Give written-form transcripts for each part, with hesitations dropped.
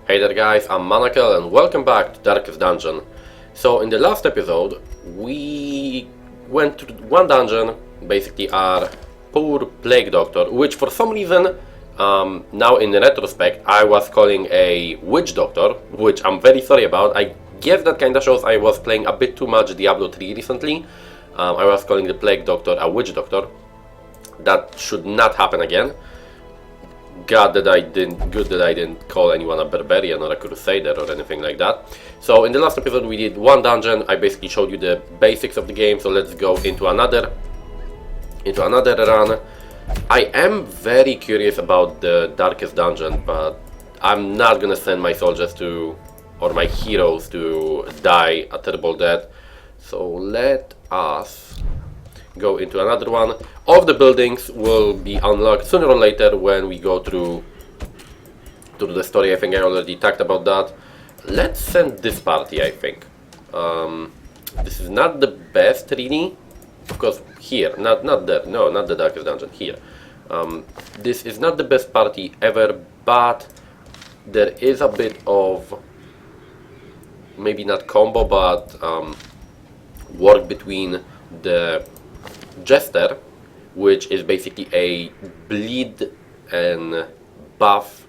Hey there guys, I'm Manakel and welcome back to Darkest Dungeon. So in the last episode, we went to one dungeon, basically our poor Plague Doctor, which for some reason, now in retrospect, I was calling a Witch Doctor, which I'm very sorry about. I guess that kinda shows I was playing a bit too much Diablo 3 recently. I was calling the Plague Doctor a Witch Doctor. That should not happen again. Good that I didn't call anyone a barbarian or a crusader or anything like that. So in the last episode we did one dungeon. I basically showed you the basics of the game, so let's go into another run. I am very curious about the Darkest Dungeon, but I'm not gonna send my soldiers or my heroes to die a terrible death. So let us go into another one. All of the buildings will be unlocked sooner or later when we go through the story. I think I already talked about that. Let's send this party, I think. This is not the best really. Of course here, not there, no, not the Darkest Dungeon, here. This is not the best party ever, but there is a bit of, maybe not combo, but work between the Jester, which is basically a bleed and buff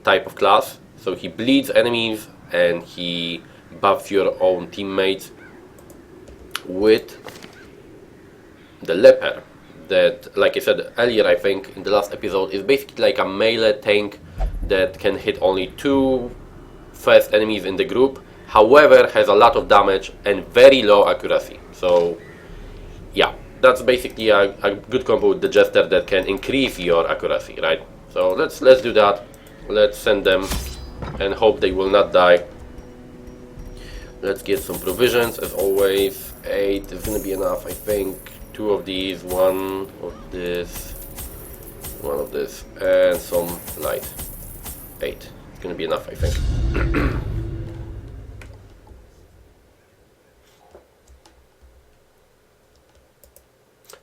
type of class. So he bleeds enemies and he buffs your own teammates, with the Leper that, like I said earlier, I think in the last episode, is basically like a melee tank that can hit only two first enemies in the group, however has a lot of damage and very low accuracy. So yeah, that's basically a good combo with the Jester that can increase your accuracy, right? So let's do that. Let's send them and hope they will not die. Let's get some provisions as always. 8 is gonna be enough, I think. 2 of these, 1 of this, 1 of this, and some light. 8. It's gonna be enough, I think.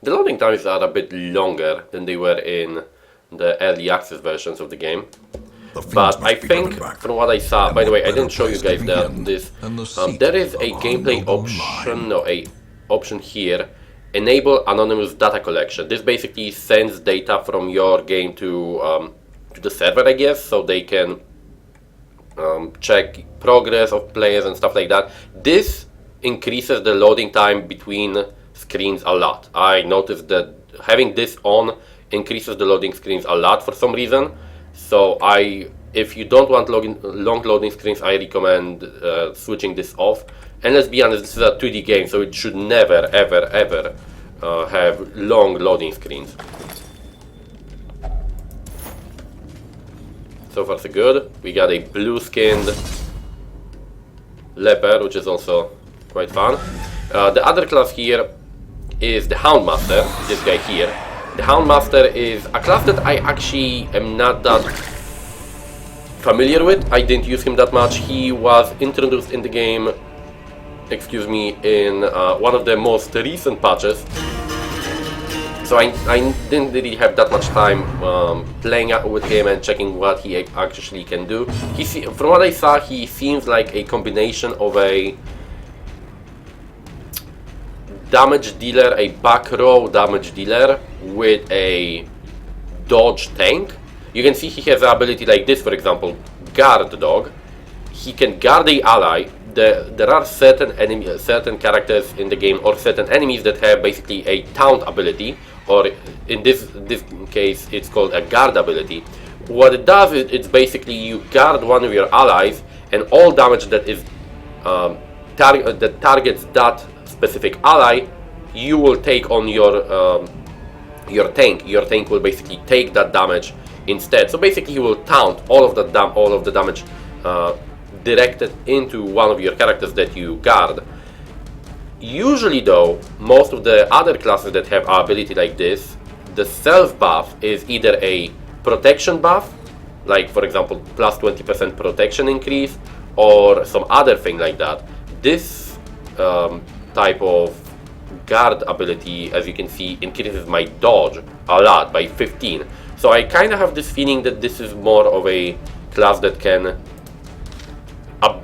The loading times are a bit longer than they were in the early access versions of the game. But I think, from what I saw, by the way, I didn't show you guys that there is a gameplay option here, enable anonymous data collection. This basically sends data from your game to the server, I guess, so they can check progress of players and stuff like that. This increases the loading time between screens a lot. I noticed that having this on increases the loading screens a lot for some reason. So if you don't want long loading screens, I recommend switching this off. And let's be honest, this is a 2D game, so it should never ever have long loading screens. So far so good. We got a blue skinned Leper, which is also quite fun. The other class here is the Houndmaster, this guy here. The Houndmaster is a class that I actually am not that familiar with. I didn't use him that much. He was introduced in the game, in one of the most recent patches. So I didn't really have that much time playing with him and checking what he actually can do. From what I saw, he seems like a combination of a damage dealer, a back row damage dealer with a dodge tank. You can see he has the ability like this, for example, guard dog. He can guard a ally. There are certain characters in the game or certain enemies that have basically a taunt ability, or in this case it's called a guard ability. What it does is it's basically you guard one of your allies, and all damage that is that targets that specific ally, you will take on your tank. Your tank will basically take that damage instead. So basically, he will taunt all of the damage directed into one of your characters that you guard. Usually, though, most of the other classes that have an ability like this, the self buff is either a protection buff, like for example, plus 20% protection increase, or some other thing like that. This type of guard ability, as you can see, increases my dodge a lot by 15. So I kind of have this feeling that this is more of a class that can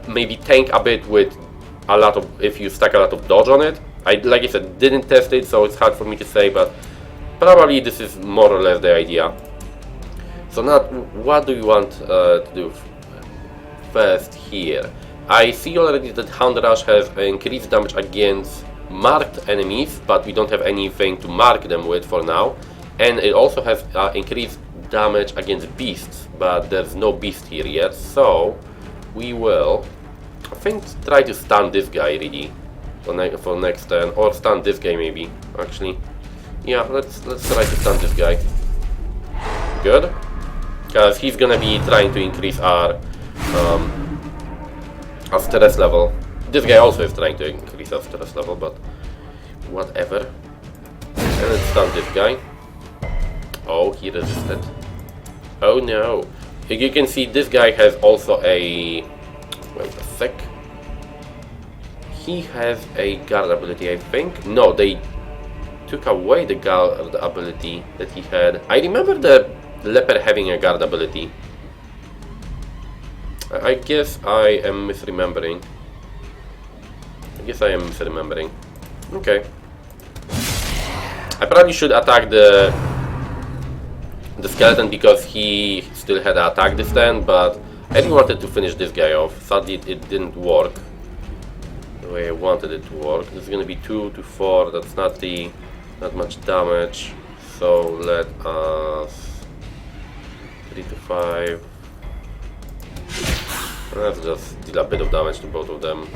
maybe tank a bit with a lot of, if you stack a lot of dodge on it. Like I said, didn't test it, so it's hard for me to say, but probably this is more or less the idea. So now, what do you want to do first here? I see already that Hound Rush has increased damage against marked enemies, but we don't have anything to mark them with for now. And it also has increased damage against beasts, but there's no beast here yet, so we will, I think, try to stun this guy really for next turn, or stun this guy maybe, actually. Yeah, let's try to stun this guy. Good, because he's gonna be trying to increase our stress level. This guy also is trying to increase our stress level, but whatever. And let's stun this guy. Oh, he resisted. Oh no. You can see this guy has also a... wait a sec. He has a guard ability, I think. No, they took away the guard ability that he had. I remember the leper having a guard ability. I guess I am misremembering. Okay. I probably should attack the skeleton because he still had an attack this turn, but I really wanted to finish this guy off. Sadly, it didn't work the way I wanted it to work. This is gonna be 2 to 4. That's not much damage. So let us 3 to 5. Let's just deal a bit of damage to both of them.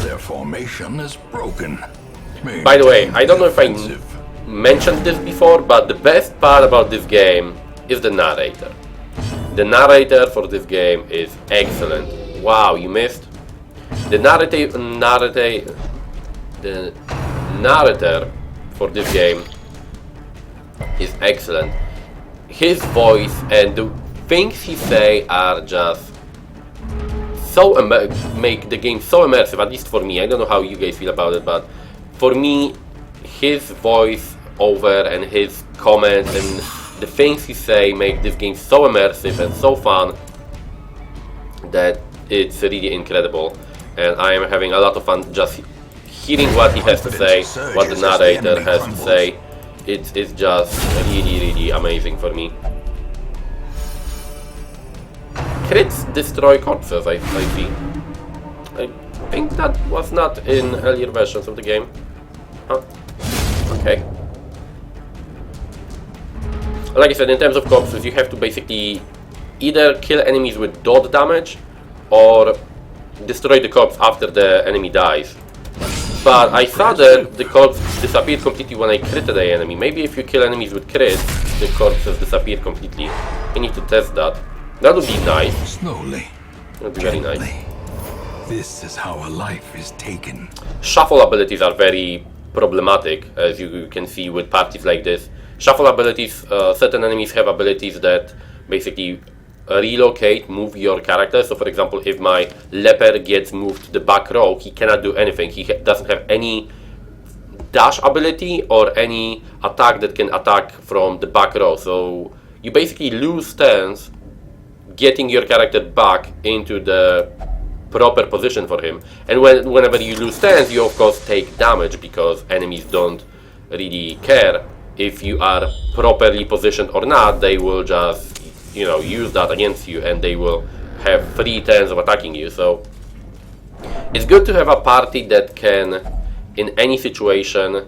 Their formation is broken. By the way, I don't know if I mentioned this before, but the best part about this game is the narrator. The narrator for this game is excellent. Wow, you missed? The narrator for this game is excellent. His voice and the things he say are just so make the game so immersive, at least for me. I don't know how you guys feel about it, but for me, his voice over and his comments and the things he say make this game so immersive and so fun that it's really incredible. And I am having a lot of fun just hearing what he has to say, what the narrator has to say. It's just really amazing for me. Crits destroy corpses, I see. I think that was not in earlier versions of the game. Huh. Okay. Like I said, in terms of corpses, you have to basically either kill enemies with dot damage or destroy the corpse after the enemy dies. But I saw that the corpse disappeared completely when I critted the enemy. Maybe if you kill enemies with crits, the corpses disappear completely. I need to test that. That would be nice. Slowly. That would be very nice. This is how a life is taken. Shuffle abilities are very problematic, as you can see with parties like this. Shuffle abilities, certain enemies have abilities that basically relocate, move your character. So for example, if my leper gets moved to the back row, he cannot do anything. He doesn't have any dash ability or any attack that can attack from the back row. So you basically lose turns getting your character back into the proper position for him. And whenever you lose turns, you of course take damage because enemies don't really care if you are properly positioned or not. They will just, you know, use that against you and they will have 3 turns of attacking you. So it's good to have a party that can, in any situation,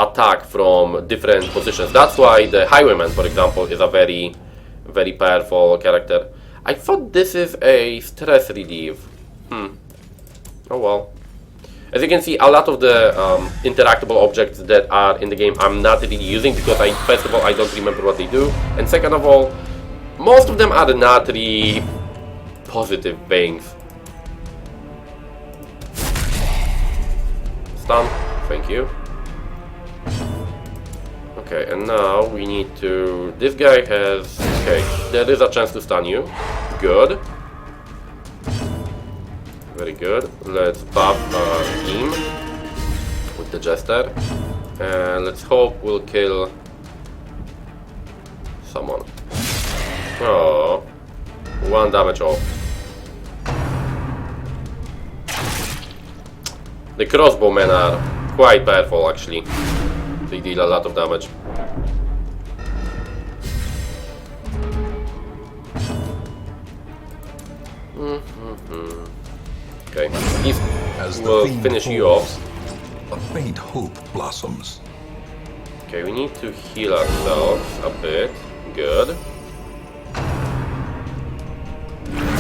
attack from different positions. That's why the Highwayman, for example, is a very powerful character. I thought this is a stress relief. Oh well. As you can see, a lot of the interactable objects that are in the game I'm not really using because first of all, I don't remember what they do, and second of all, most of them are not really positive things. Stun, thank you. Okay, and now we need to... This guy has... Okay, there is a chance to stun you. Good. Very good. Let's buff him. with the Jester. Let's hope we'll kill someone. Oh, 1 damage off. The crossbowmen are quite powerful actually. They deal a lot of damage. Okay, these As the will fiend finish you off. falls, a faint hope blossoms. Okay, we need to heal ourselves a bit. Good.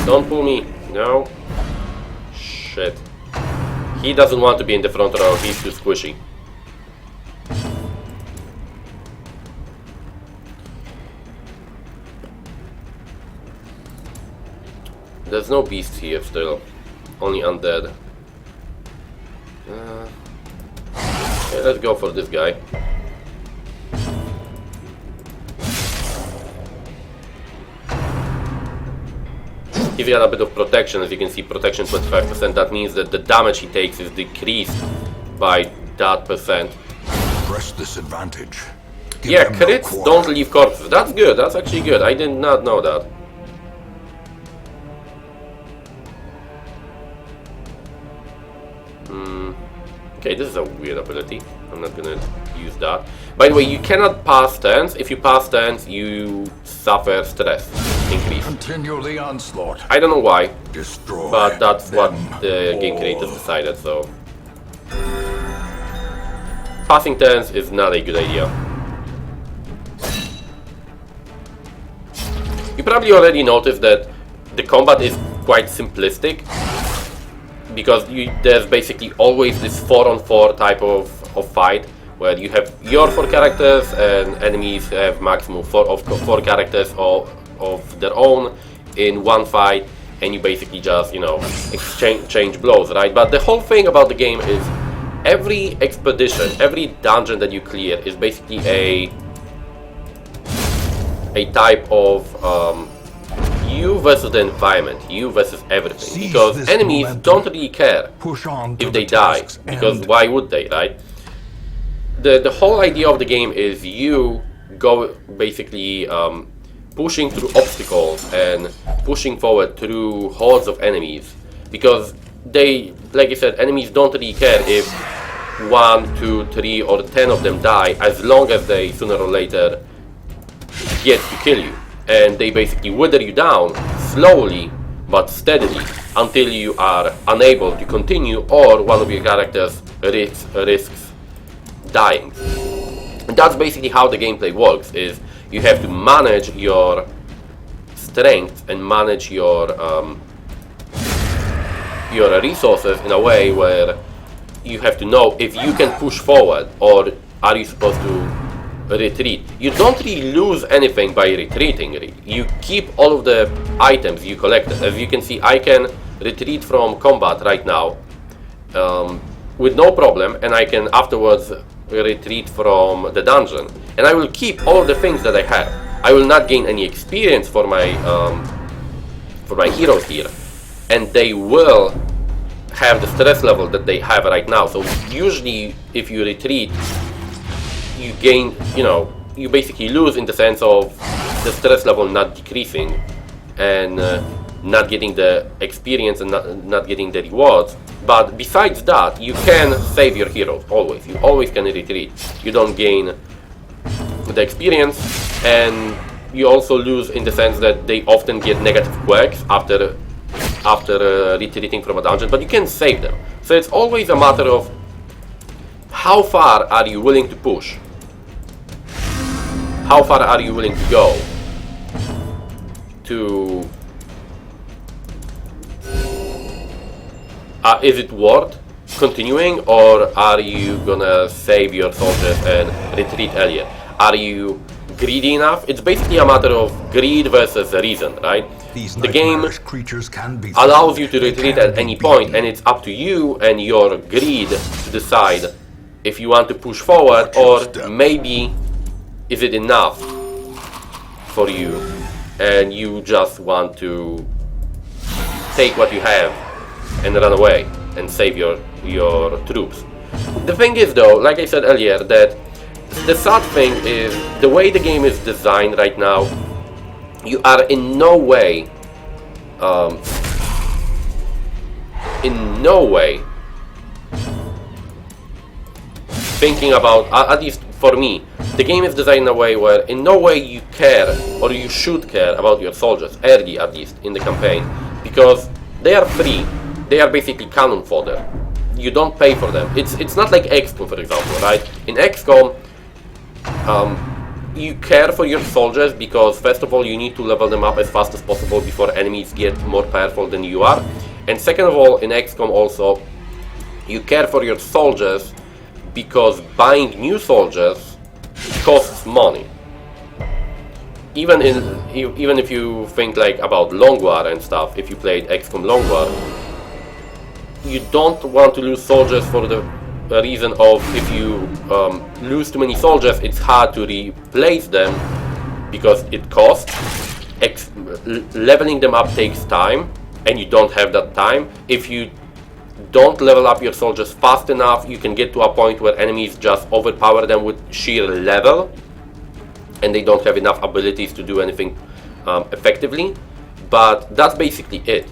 Don't pull me. No. Shit. He doesn't want to be in the front row. He's too squishy. There's no beast here still. Only undead. Okay, let's go for this guy. He's got a bit of protection, as you can see, protection 25%. That means that the damage he takes is decreased by that percent. Press this advantage. Give Yeah, them no crits quarter. don't leave corpses. That's good. That's actually good. I did not know that. Okay, this is a weird ability. I'm not gonna use that. By the way, you cannot pass turns. If you pass turns, you suffer stress increase. Continue the onslaught. I don't know why, Destroy. but that's what them the game all. creators decided, so. Passing turns is not a good idea. You probably already noticed that the combat is quite simplistic, because there's basically always this 4-on-4 type of fight, where you have your 4 characters and enemies have maximum 4 characters of their own in one fight, and you basically just, you know, exchange blows, right? But the whole thing about the game is every expedition, every dungeon that you clear is basically a type of you versus the environment, you versus everything. Seize Because this enemies momentum. don't really care Push on to if the they die, tasks because and why would they, right? The whole idea of the game is you go basically pushing through obstacles and pushing forward through hordes of enemies, because they, like I said, enemies don't really care if 1, 2, 3 or 10 of them die, as long as they sooner or later get to kill you. And they basically wither you down slowly but steadily until you are unable to continue, or one of your characters risks dying. And that's basically how the gameplay works, is you have to manage your strength and manage your resources in a way where you have to know if you can push forward or are you supposed to retreat. You don't really lose anything by retreating, really. You keep all of the items you collected. As you can see, I can retreat from combat right now with no problem, and I can afterwards retreat from the dungeon. And I will keep all of the things that I have. I will not gain any experience for my heroes here, and they will have the stress level that they have right now. So usually if you retreat, you gain, you know, you basically lose in the sense of the stress level not decreasing and not getting the experience and not getting the rewards. But besides that, you can save your heroes always. You always can retreat. You don't gain the experience, and you also lose in the sense that they often get negative quirks after retreating from a dungeon, but you can save them. So it's always a matter of how far are you willing to push? How far are you willing to go to... is it worth continuing, or are you gonna save your soldiers and retreat earlier? Are you greedy enough? It's basically a matter of greed versus reason, right? these The game nightmarish creatures can be allows foiled. you to They retreat can at be any point, and it's up to you and your greed to decide if you want to push forward, or maybe is it enough for you and you just want to take what you have and run away and save your troops. The thing is though, like I said earlier, that the sad thing is the way the game is designed right now, you are in no way thinking about, at least for me, the game is designed in a way where in no way you care, or you should care about your soldiers, early at least, in the campaign, because they are free, they are basically cannon fodder. You don't pay for them. It's not like XCOM, for example, right? In XCOM, you care for your soldiers because, first of all, you need to level them up as fast as possible before enemies get more powerful than you are. And second of all, in XCOM also, you care for your soldiers because buying new soldiers costs money. Even if you think like about Long War and stuff, if you played XCOM Long War, you don't want to lose soldiers for the reason of if you lose too many soldiers, it's hard to replace them because it costs. Leveling them up takes time, and you don't have that time. If you don't level up your soldiers fast enough, you can get to a point where enemies just overpower them with sheer level, and they don't have enough abilities to do anything effectively. But that's basically it.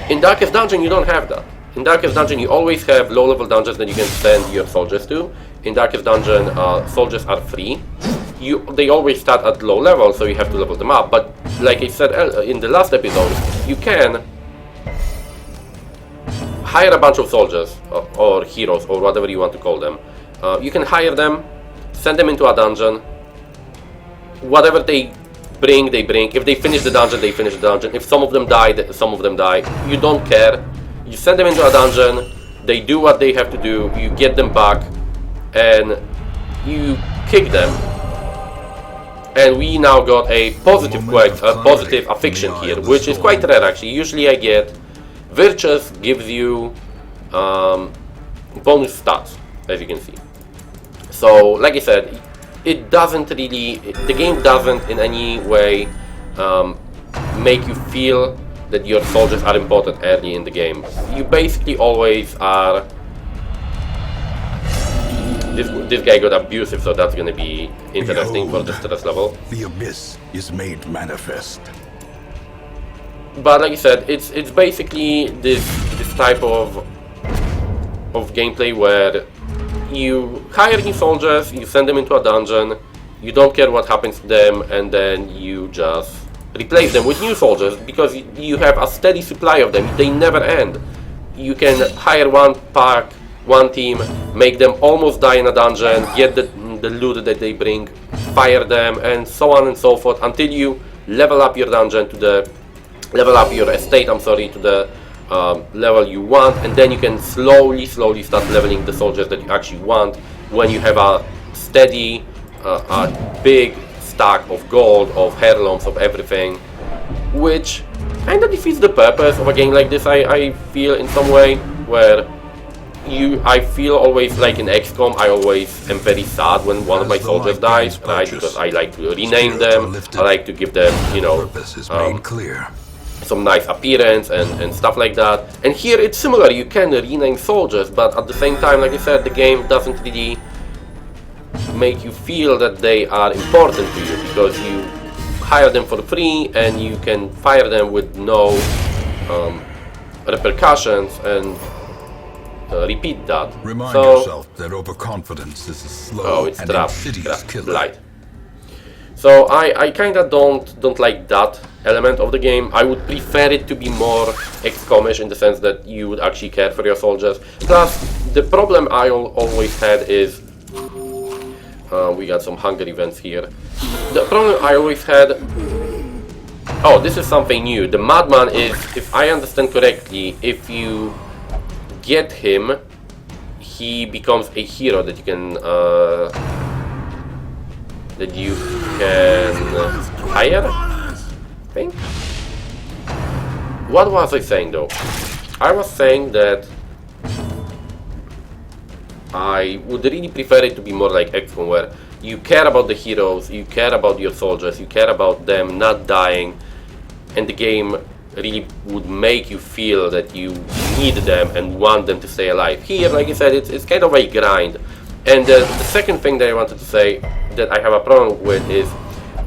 In Darkest Dungeon, you don't have that. In Darkest Dungeon, you always have low-level dungeons that you can send your soldiers to. In Darkest Dungeon, soldiers are free. They always start at low level, so you have to level them up. But like I said in the last episode, you can hire a bunch of soldiers, or heroes, or whatever you want to call them. You can hire them, send them into a dungeon. Whatever they bring, they bring. If they finish the dungeon, they finish the dungeon. If some of them die, some of them die. You don't care. You send them into a dungeon, they do what they have to do, you get them back, and you kick them. And we now got a positive affliction here, which is quite rare actually. Usually I get Virtuous gives you bonus stats, as you can see. So, like I said, it doesn't really, the game doesn't in any way make you feel that your soldiers are important early in the game. You basically always are. This guy got abusive, so that's gonna be interesting for the stress level. The abyss is made manifest. But like I said, it's basically this type of gameplay where you hire new soldiers, you send them into a dungeon, you don't care what happens to them, and then you just replace them with new soldiers because you have a steady supply of them. They never end. You can hire one pack, one team, make them almost die in a dungeon, get the loot that they bring, fire them, and so on and so forth until you level up your dungeon to the your estate, to the level you want, and then you can slowly start leveling the soldiers that you actually want when you have a steady, a big stack of gold, of heirlooms, of everything, which kind of defeats the purpose of a game like this, I feel, in some way, where I feel always like in XCOM, I always am very sad when one of my soldiers dies, right? Because I like to rename them, I like to give them, some nice appearance and stuff like that. And here it's similar, you can rename soldiers, but at the same time, like I said, the game doesn't really make you feel that they are important to you because you hire them for free and you can fire them with no repercussions and repeat that. Remind yourself that overconfidence is a slow and insidious killer. Light. So I kinda don't like that element of the game. I would prefer it to be more XCOM-ish in the sense that you would actually care for your soldiers. Plus, the problem I always had is we got some hunger events here. The problem I always had. Oh, this is something new. The Madman is, if I understand correctly, if you get him, he becomes a hero that you can hire, I think. What was I saying though? I was saying that I would really prefer it to be more like XCOM, where you care about the heroes, you care about your soldiers, you care about them not dying, and the game really would make you feel that you need them and want them to stay alive. Here, like I said, it's kind of a grind. And the second thing that I wanted to say that I have a problem with is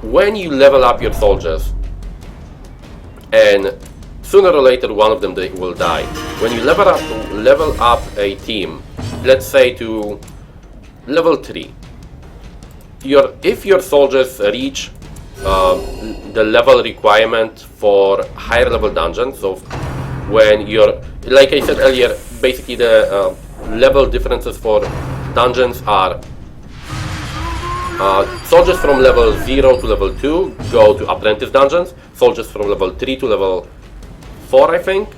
when you level up your soldiers, and sooner or later one of them will die. When you level up a team, let's say to level 3, if your soldiers reach the level requirement for higher level dungeons, so when you're, like I said earlier, basically the level differences for dungeons are soldiers from level 0 to level 2 go to apprentice dungeons, soldiers from level 3 to level 4, I think,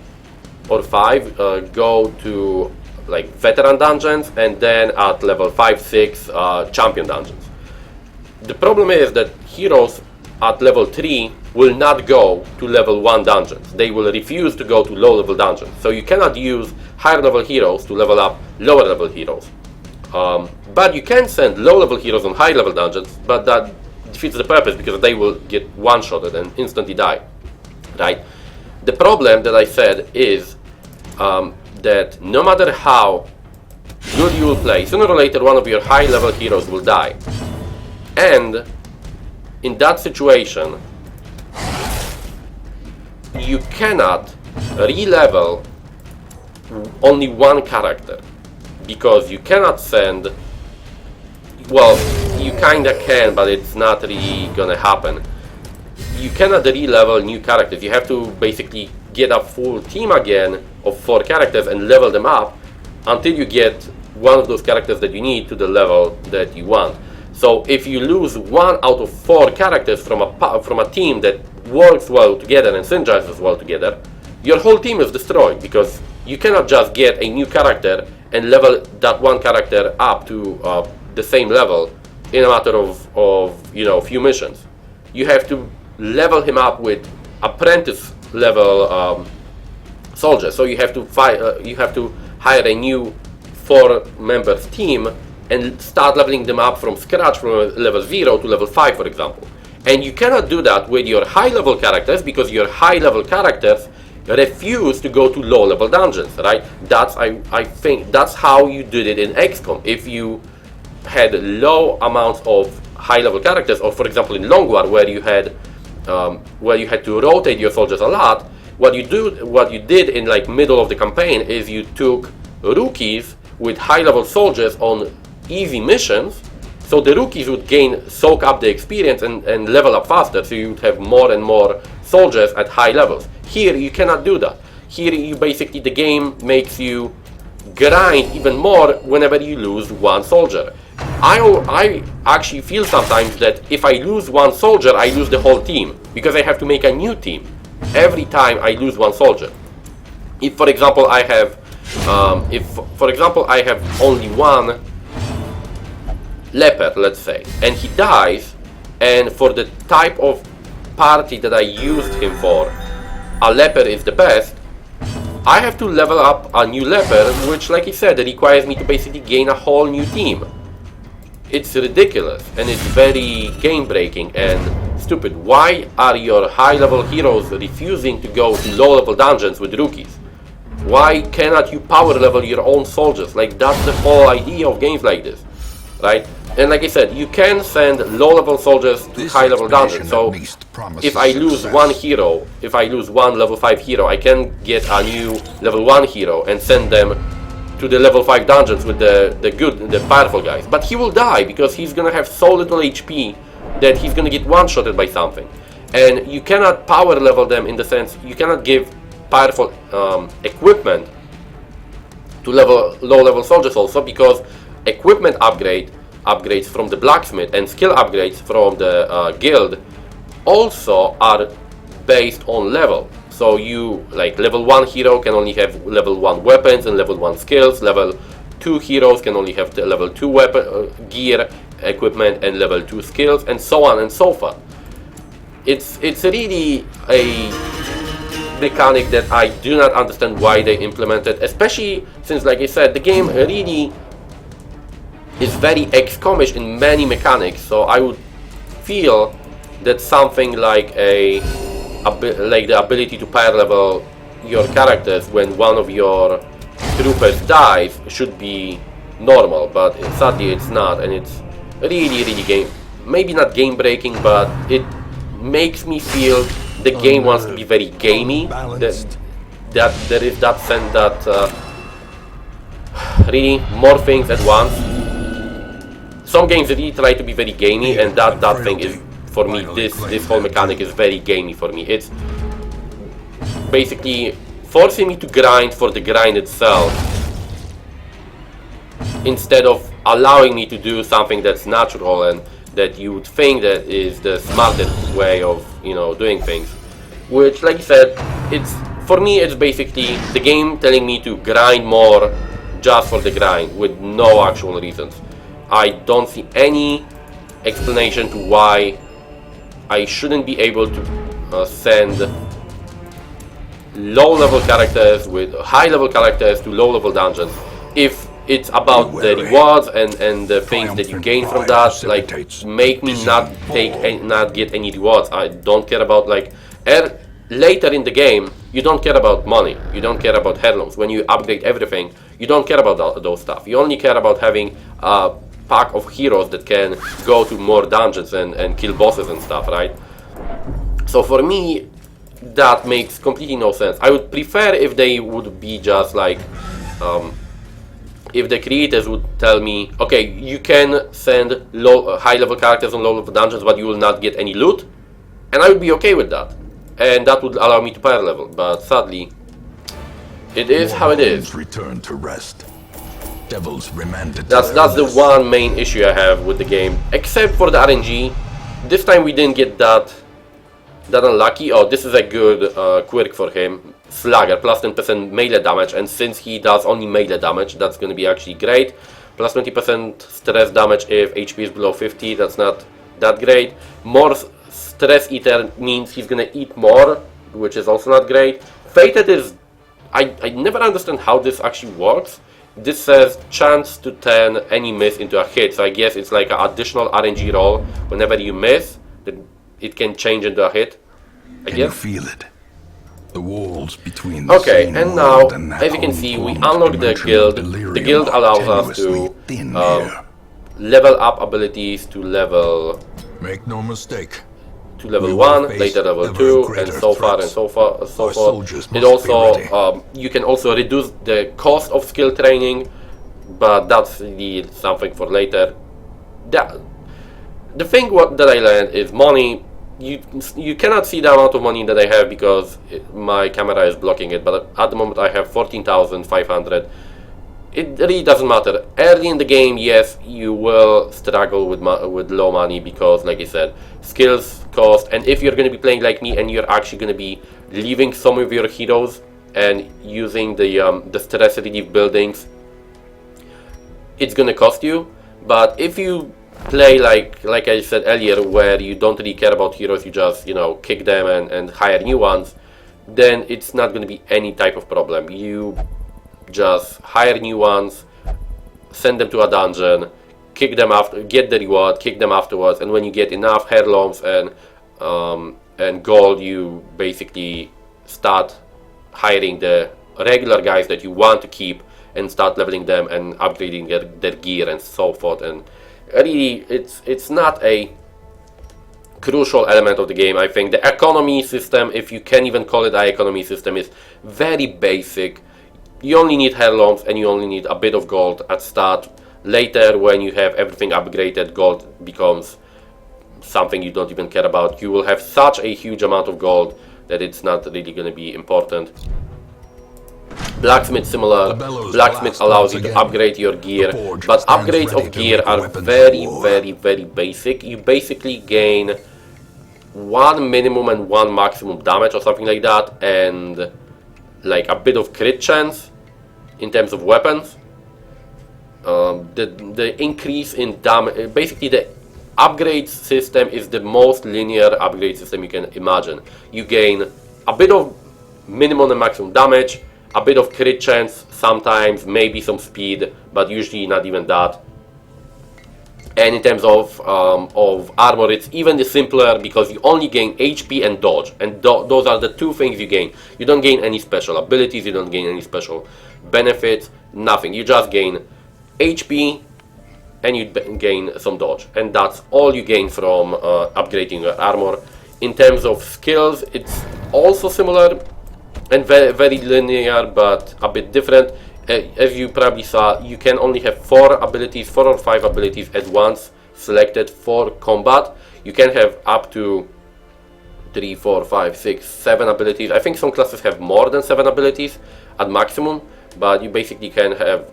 or 5 go to like veteran dungeons, and then at level 5, 6 champion dungeons. The problem is that heroes at level 3 will not go to level 1 dungeons. They will refuse to go to low level dungeons. So you cannot use higher level heroes to level up lower level heroes. But you can send low level heroes on high level dungeons, but that defeats the purpose because they will get one-shotted and instantly die, right? The problem that I said is that no matter how good you will play, sooner or later one of your high level heroes will die. And in that situation, you cannot re-level only one character, because you cannot send, well, you kinda can, but it's not really gonna happen. You cannot re-level new characters. You have to basically get a full team again of 4 characters and level them up until you get one of those characters that you need to the level that you want. So if you lose 1 out of 4 characters from a team that works well together and synergizes well together, your whole team is destroyed, because you cannot just get a new character and level that one character up to the same level in a matter of few missions. You have to level him up with apprentice level soldiers. So you have to hire a new 4 members team and start leveling them up from scratch from level 0 to level 5, for example. And you cannot do that with your high level characters, because your high level characters refuse to go to low level dungeons, right? I think that's how you did it in XCOM. If you had low amounts of high level characters, or for example in Long War, where you had to rotate your soldiers a lot, what you did in like middle of the campaign is you took rookies with high level soldiers on easy missions, so the rookies would soak up the experience and level up faster, so you would have more and more soldiers at high levels. Here you cannot do that. Here the game makes you grind even more whenever you lose 1 soldier. I actually feel sometimes that if I lose 1 soldier, I lose the whole team, because I have to make a new team every time I lose 1 soldier. If for example I have only 1 leper, let's say, and he dies, and for the type of party that I used him for, a leper is the best, I have to level up a new leper, which, like I said, requires me to basically gain a whole new team. It's ridiculous, and it's very game breaking and stupid. Why are your high level heroes refusing to go to low level dungeons with rookies? Why cannot you power level your own soldiers? Like, that's the whole idea of games like this, right? And like I said, you can send low-level soldiers to high-level dungeons. So if I lose 1 hero, if I lose 1 level 5 hero, I can get a new level 1 hero and send them to the level 5 dungeons with the powerful guys. But he will die, because he's gonna have so little HP that he's gonna get one-shotted by something. And you cannot power level them, in the sense you cannot give powerful equipment to low-level soldiers also, because equipment upgrades from the blacksmith and skill upgrades from the guild also are based on level. So you, like, level 1 hero can only have level 1 weapons and level 1 skills, level 2 heroes can only have the level 2 weapon gear, equipment, and level 2 skills, and so on and so forth. It's really a mechanic that I do not understand why they implemented, especially since, like I said, the game really is very XCOM-ish in many mechanics. So I would feel that something like a like the ability to power level your characters when one of your troopers dies should be normal, but sadly it's not, and it's really maybe not game breaking, but it makes me feel the game wants to be very gamey. That there is that sense that really more things at once. Some games really try to be very gamey, and that thing is, for me, this whole mechanic is very gamey for me. It's basically forcing me to grind for the grind itself, instead of allowing me to do something that's natural and that you would think that is the smartest way of, you know, doing things. Which, like I said, it's, for me, it's basically the game telling me to grind more just for the grind with no actual reasons. I don't see any explanation to why I shouldn't be able to send low-level characters with high-level characters to low-level dungeons. If it's about the rewards and the things that you gain from that, like, make me not get any rewards. I don't care about, like, later in the game, you don't care about money, you don't care about heirlooms. When you upgrade everything, you don't care about those stuff. You only care about having a pack of heroes that can go to more dungeons and kill bosses and stuff, right? So for me, that makes completely no sense. I would prefer if they would be just like, if the creators would tell me, okay, you can send high-level characters on low-level dungeons, but you will not get any loot, and I would be okay with that. And that would allow me to power level, but sadly, it is how it is. Return to rest. Devils remanded. That's the one main issue I have with the game, except for the RNG. This time we didn't get that unlucky. Oh, this is a good quirk for him. Slugger, plus 10% melee damage, and since he does only melee damage, that's going to be actually great. Plus 20% stress damage if HP is below 50, that's not that great. More Stress Eater means he's gonna eat more, which is also not great. Fated is... I never understand how this actually works. This says chance to turn any miss into a hit, so I guess it's like an additional RNG roll. Whenever you miss, it can change into a hit, I guess. You feel it? The walls between the okay, and now, as you can see, we unlock the guild. The guild allows us to level up abilities to level... Make no mistake. To level 1, later level 2, and so far and so forth. It also, you can also reduce the cost of skill training, but that's really something for later. The thing that I learned is money. You cannot see the amount of money that I have because my camera is blocking it, but at the moment I have 14,500. It really doesn't matter. Early in the game, yes, you will struggle with low money because, like I said, skills cost, and if you're going to be playing like me and you're actually going to be leaving some of your heroes and using the stress relief buildings, it's going to cost you. But if you play like I said earlier, where you don't really care about heroes, you just, you know, kick them and hire new ones, then it's not going to be any type of problem. You just hire new ones, send them to a dungeon, kick them after, get the reward, kick them afterwards, and when you get enough heirlooms and gold, you basically start hiring the regular guys that you want to keep and start leveling them and upgrading their gear and so forth. And really, it's not a crucial element of the game. I think the economy system, if you can even call it an economy system, is very basic. You only need heirlooms and you only need a bit of gold at start. Later, when you have everything upgraded, gold becomes something you don't even care about. You will have such a huge amount of gold that it's not really going to be important. Blacksmith similar. Blacksmith allows you to upgrade your gear, but upgrades of gear are very basic. You basically gain 1 minimum and 1 maximum damage or something like that, and like a bit of crit chance in terms of weapons. The increase in damage, basically the upgrade system is the most linear upgrade system you can imagine. You gain a bit of minimum and maximum damage, a bit of crit chance, sometimes maybe some speed, but usually not even that. And in terms of armor, it's even simpler because you only gain HP and dodge, and those are the two things you gain. You don't gain any special abilities, you don't gain any special benefits, nothing. You just gain HP and you gain some dodge, and that's all you gain from upgrading your armor. In terms of skills, it's also similar and very, very linear, but a bit different. As you probably saw, you can only have 4 or 5 abilities at once selected for combat. You can have up to 3, 4, 5, 6, 7 abilities. I think some classes have more than 7 abilities at maximum, but you basically can have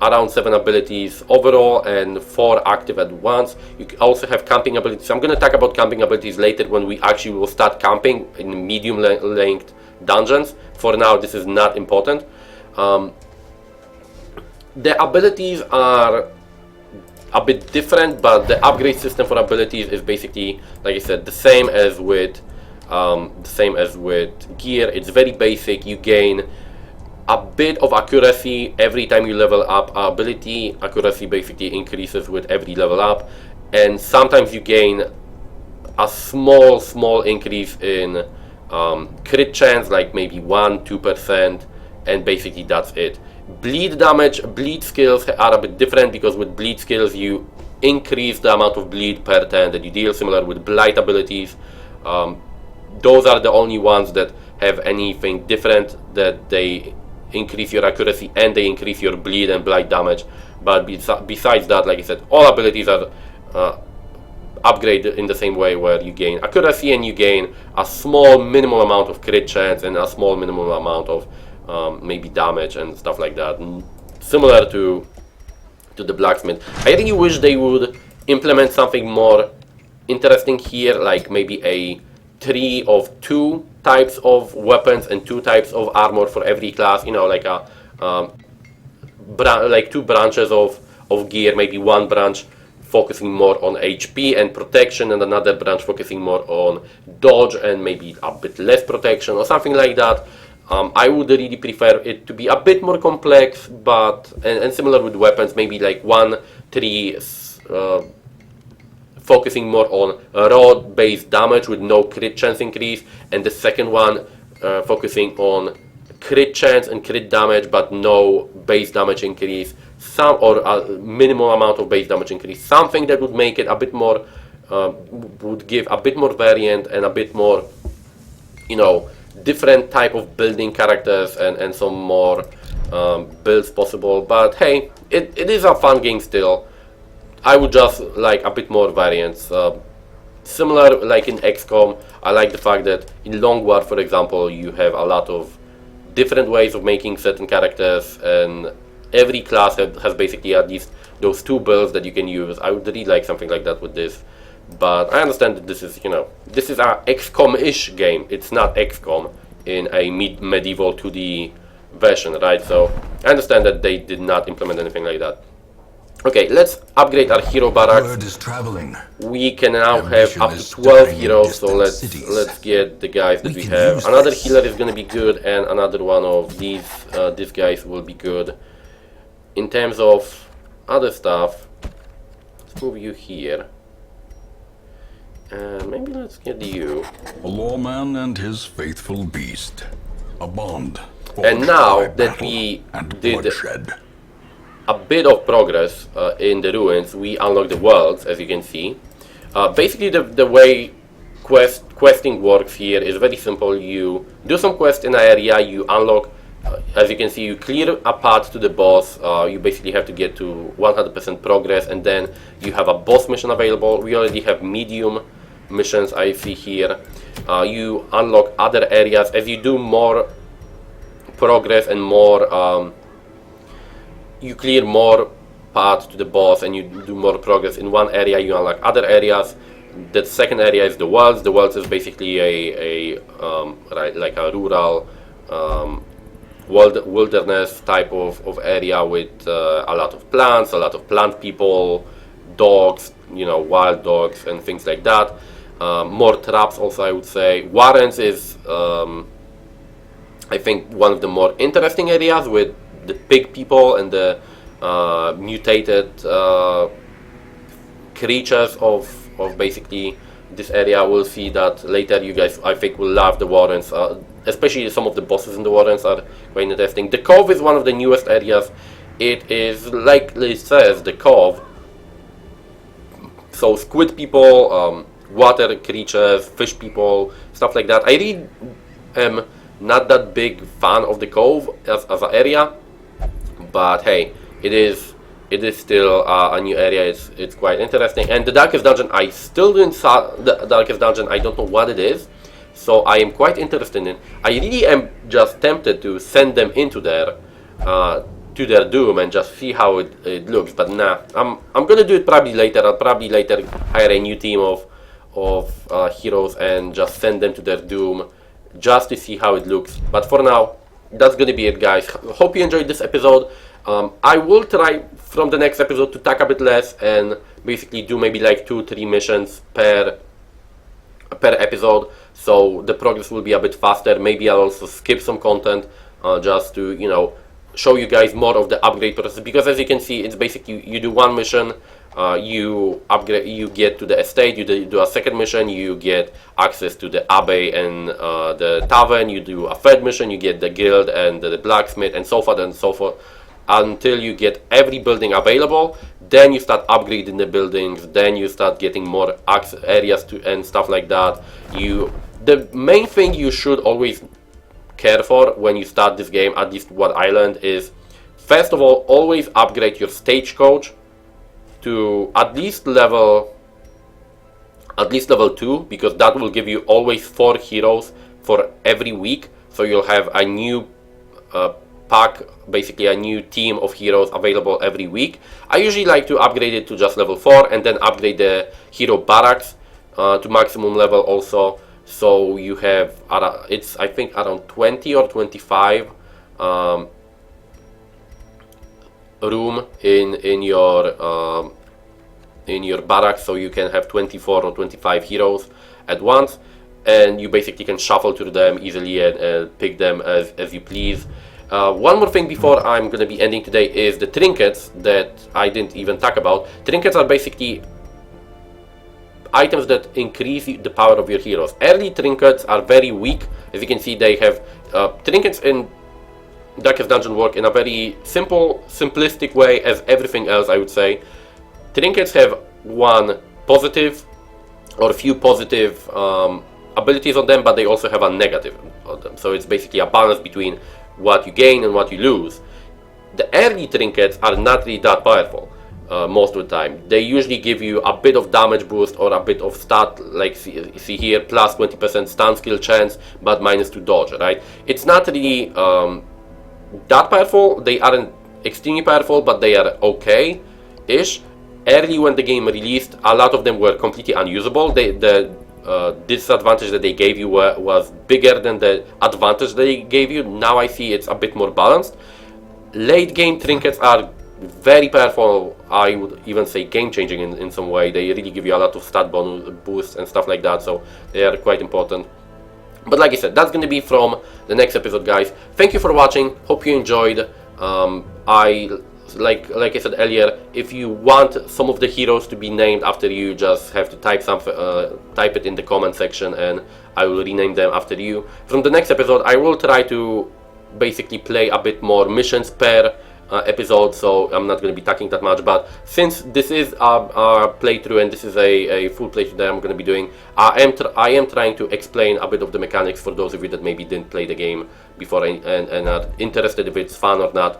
around 7 abilities overall and 4 active at once. You also have camping abilities. I'm going to talk about camping abilities later when we actually will start camping in medium length dungeons. For now, this is not important. The abilities are a bit different, but the upgrade system for abilities is basically, like I said, the same as with gear. It's very basic. You gain a bit of accuracy every time you level up ability. Accuracy basically increases with every level up, and sometimes you gain a small increase in crit chance, like maybe 1-2%, and basically that's it. Bleed damage, bleed skills are a bit different because with bleed skills you increase the amount of bleed per turn that you deal, similar with blight abilities. Those are the only ones that have anything different, that they increase your accuracy and they increase your bleed and blight damage. But besides that, like I said, all abilities are upgraded in the same way, where you gain accuracy and you gain a small minimal amount of crit chance and a small minimal amount of maybe damage and stuff like that, similar to the blacksmith. I really wish they would implement something more interesting here, like maybe a tree of 2 types of weapons and 2 types of armor for every class. You know, like a like 2 branches of gear, maybe 1 branch focusing more on HP and protection, and another branch focusing more on dodge and maybe a bit less protection or something like that. I would really prefer it to be a bit more complex, but and similar with weapons, maybe like 1 tree focusing more on raw base damage with no crit chance increase, and the second one focusing on crit chance and crit damage but no base damage increase, or a minimal amount of base damage increase. Something that would make it a bit more, would give a bit more variant and a bit more, you know, different type of building characters and some more builds possible. But hey, it is a fun game still. I would just like a bit more variants. Similar like in XCOM, I like the fact that in Long War, for example, you have a lot of different ways of making certain characters, and every class has basically at least those 2 builds that you can use. I would really like something like that with this. But I understand that this is, you know, this is a XCOM-ish game. It's not XCOM in a medieval 2D version, right? So I understand that they did not implement anything like that. Okay, let's upgrade our hero barracks. Word is traveling. We can now have up to 12 heroes, so let's get the guys that we have. Another healer is going to be good, and another one of these guys will be good. In terms of other stuff, let's move you here. Maybe let's get you. A lawman and his faithful beast. A bond. And now that we did bloodshed. A bit of progress in the ruins, we unlock the worlds, as you can see. Basically, the way questing works here is very simple. You do some quest in an area, you unlock, as you can see, you clear a path to the boss. You basically have to get to 100% progress, and then you have a boss mission available. We already have medium missions, I see here. You unlock other areas as you do more progress and more you clear more paths to the boss and you do more progress in one area, you unlock other areas. The second area is the worlds. The worlds is basically like a rural wilderness type of area with a lot of plants, a lot of plant people, dogs, you know, wild dogs and things like that. More traps also, I would say. Warrens is I think one of the more interesting areas with the pig people and the mutated creatures of basically this area. We'll see that later. You guys, I think, will love the Warrens, especially some of the bosses in the Warrens are quite interesting. The Cove is one of the newest areas. It is, like it says, the Cove. So squid people, water creatures, fish people, stuff like that. I really am not that big fan of the Cove as an area, but hey, it is still a new area. It's quite interesting. And the Darkest Dungeon, I still didn't saw the Darkest Dungeon. I don't know what it is, so I am quite interested in it. I really am just tempted to send them into there, to their doom, and just see how it looks. But nah, I'm gonna do it probably later. I'll probably later hire a new team of heroes and just send them to their doom, just to see how it looks. But for now, that's gonna be it, guys. Hope you enjoyed this episode. I will try from the next episode to talk a bit less and basically do maybe like 2-3 missions per episode, so the progress will be a bit faster. Maybe I'll also skip some content just to, you know, show you guys more of the upgrade process, because as you can see, it's basically you do one mission, you upgrade, you get to the estate, you do a second mission, you get access to the abbey and the tavern, you do a third mission, you get the guild and the blacksmith, and so forth, until you get every building available. Then you start upgrading the buildings, then you start getting more areas to and stuff like that. The main thing you should always care for when you start this game, at least what I learned, is first of all, always upgrade your stagecoach to at least level 2, because that will give you always 4 heroes for every week. So you'll have a new pack, basically a new team of heroes available every week. I usually like to upgrade it to just level 4 and then upgrade the hero barracks to maximum level also. So you have, it's I think around 20 or 25 room in your barracks, so you can have 24 or 25 heroes at once, and you basically can shuffle through them easily and pick them as you please. One more thing before I'm going to be ending today is the trinkets that I didn't even talk about. Trinkets are basically items that increase the power of your heroes. Early trinkets are very weak. As you can see, they have trinkets in Darkest Dungeon work in a very simplistic way as everything else, I would say. Trinkets have one positive or a few positive abilities on them, but they also have a negative on them. So it's basically a balance between what you gain and what you lose. The early trinkets are not really that powerful. Most of the time, they usually give you a bit of damage boost or a bit of stat, like see here, plus 20% stun skill chance, but -2 dodge, right? It's not really that powerful. They aren't extremely powerful, but they are okay-ish. Early when the game released, a lot of them were completely unusable. The disadvantage that they gave you was bigger than the advantage they gave you. Now I see it's a bit more balanced. Late game trinkets are very powerful. I would even say game-changing in some way. They really give you a lot of stat bonus boosts and stuff like that, so they are quite important. But like I said, that's going to be from the next episode, guys. Thank you for watching. Hope you enjoyed. Like I said earlier, if you want some of the heroes to be named after you, just have to type it in the comment section, and I will rename them after you. From the next episode, I will try to basically play a bit more missions per episode, so I'm not going to be talking that much. But since this is a playthrough and this is a full playthrough that I'm going to be doing, I am trying to explain a bit of the mechanics for those of you that maybe didn't play the game before and are interested if it's fun or not.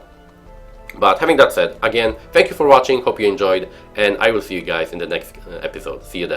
But having that said, again, thank you for watching, hope you enjoyed, and I will see you guys in the next episode. See you then.